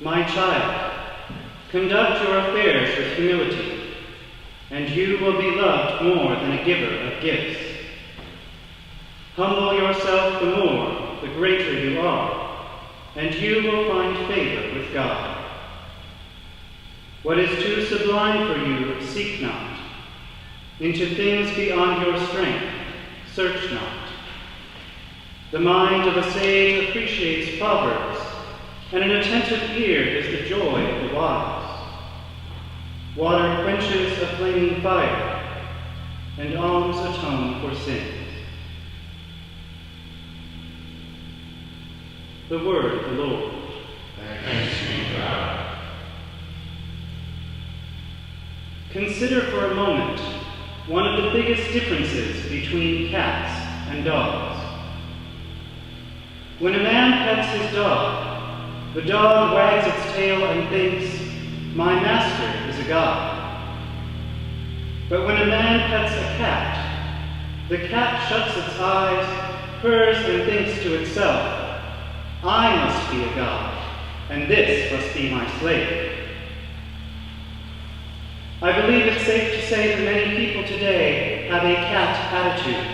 My child, conduct your affairs with humility, and you will be loved more than a giver of gifts. Humble yourself the more, the greater you are, and you will find favor with God. What is too sublime for you, seek not. Into things beyond your strength, search not. The mind of a sage appreciates proverbs, and an attentive ear is the joy of the wise. Water quenches a flaming fire, and alms atone for sins. The word of the Lord. Thanks be to God. Consider for a moment one of the biggest differences between cats and dogs. When a man pets his dog, the dog wags its tail and thinks, "My master is a god." But when a man pets a cat, the cat shuts its eyes, purrs, and thinks to itself, "I must be a god, and this must be my slave." I believe it's safe to say that many people today have a cat attitude,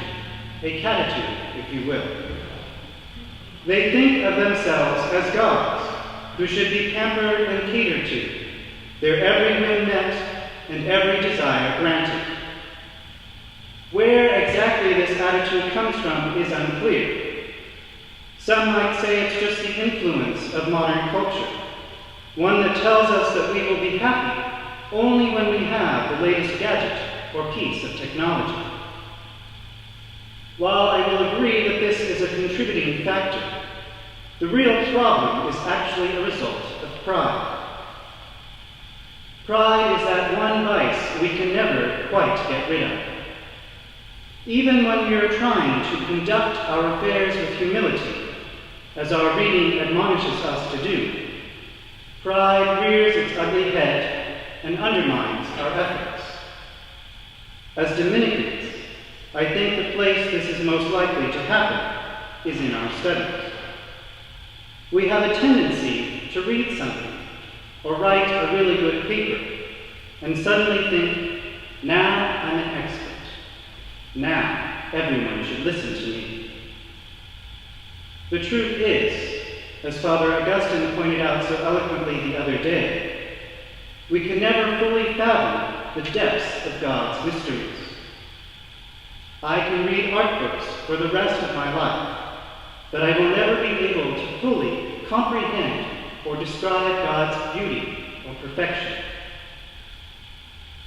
a catitude, if you will. They think of themselves as gods who should be pampered and catered to, their every whim met and every desire granted. Where exactly this attitude comes from is unclear. Some might say it's just the influence of modern culture, one that tells us that we will be happy only when we have the latest gadget or piece of technology. While I will agree that this is a contributing factor, the real problem is actually a result of pride. Pride is that one vice we can never quite get rid of. Even when we are trying to conduct our affairs with humility, as our reading admonishes us to do, pride rears its ugly head and undermines our efforts. As Dominicans, I think the place this is most likely to happen is in our studies. We have a tendency to read something or write a really good paper and suddenly think, now I'm an expert. Now everyone should listen to me. The truth is, as Father Augustine pointed out so eloquently the other day, we can never fully fathom the depths of God's mysteries. I can read art books for the rest of my life, but I will never be able to fully comprehend or describe God's beauty or perfection.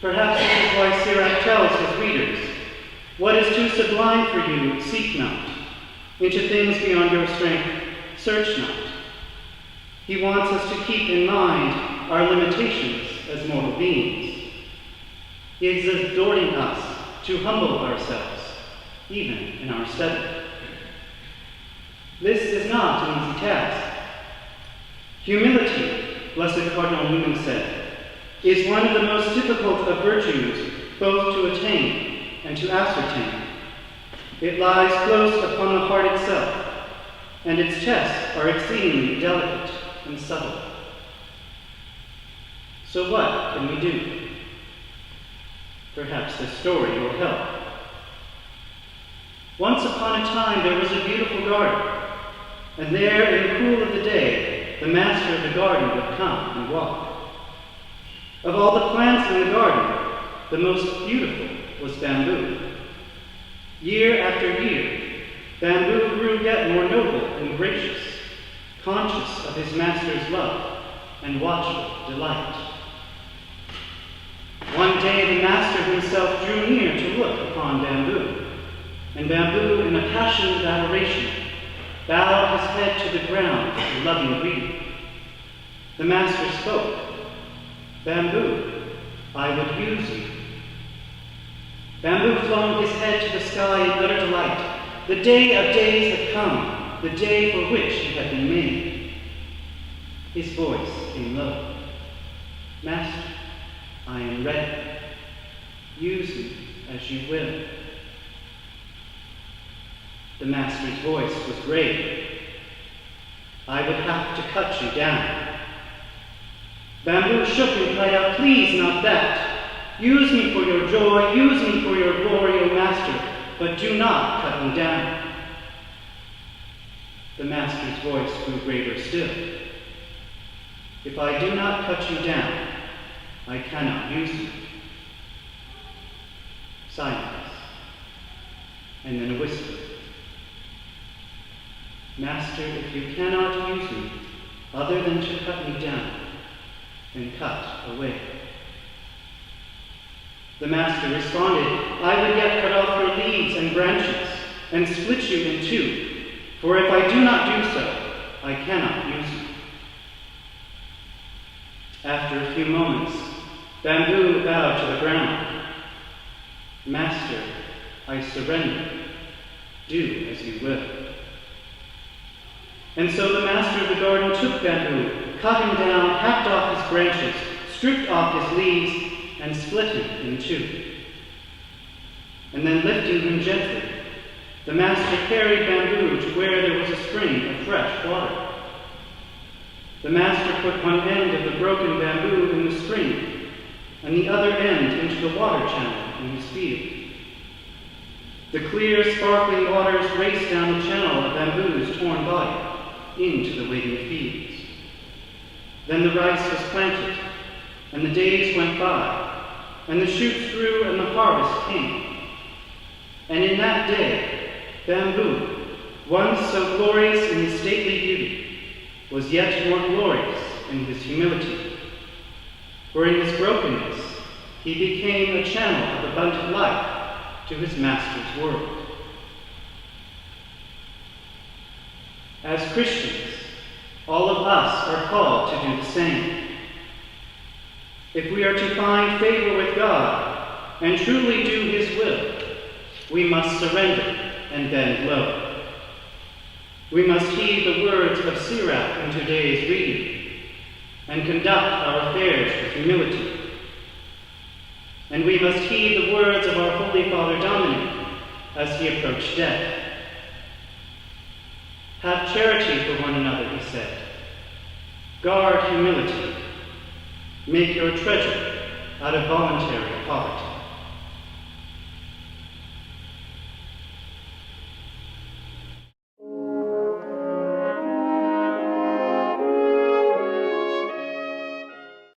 Perhaps this is why Sirach tells his readers, "What is too sublime for you, seek not. Into things beyond your strength, search not." He wants us to keep in mind our limitations as mortal beings. He is exhorting us to humble ourselves, even in our study. This is not an easy task. Humility, Blessed Cardinal Newman said, is one of the most difficult of virtues both to attain and to ascertain. It lies close upon the heart itself, and its tests are exceedingly delicate and subtle. So what can we do? Perhaps this story will help. Once upon a time there was a beautiful garden, and there in the cool of the day, the master of the garden would come and walk. Of all the plants in the garden, the most beautiful was bamboo. Year after year, bamboo grew yet more noble and gracious, conscious of his master's love and watchful delight. One day the master himself drew near to look upon bamboo, and bamboo, in a passion of adoration, bowed his head to the ground in loving greeting. The master spoke, "Bamboo, I would use you." Bamboo flung his head to the sky in utter delight. The day of days had come, the day for which he had been made. His voice came low, "Master, I am ready. Use me as you will." The master's voice was grave. "I would have to cut you down. Bamboo shook and cried out, "Please, not that. Use me for your joy, use me for your glory, O Master, but do not cut me down." The Master's voice grew graver still. "If I do not cut you down, I cannot use you." Silence, and then a whisper. "Master, if you cannot use me other than to cut me down, then cut away." The Master responded, "I would yet cut off your leaves and branches and split you in two, for if I do not do so, I cannot use you." After a few moments, Bamboo bowed to the ground. "Master, I surrender. Do as you will." And so the master of the garden took Bamboo, cut him down, hacked off his branches, stripped off his leaves, and split him in two. And then lifting him gently, the master carried Bamboo to where there was a spring of fresh water. The master put one end of the broken bamboo in the spring, and the other end into the water channel in his field. The clear, sparkling waters raced down the channel of Bamboo's torn body into the waiting fields. Then the rice was planted, and the days went by, and the shoots grew, and the harvest came. And in that day, Bamboo, once so glorious in his stately beauty, was yet more glorious in his humility. For in his brokenness, he became a channel of abundant life to his master's world. As Christians, all of us are called to do the same. If we are to find favor with God and truly do his will, we must surrender and bend low. We must heed the words of Sirach in today's reading and conduct our affairs with humility. And we must heed the words of our Holy Father Dominic as he approached death. "Have charity for one another," he said. "Guard humility. Make your treasure out of voluntary poverty."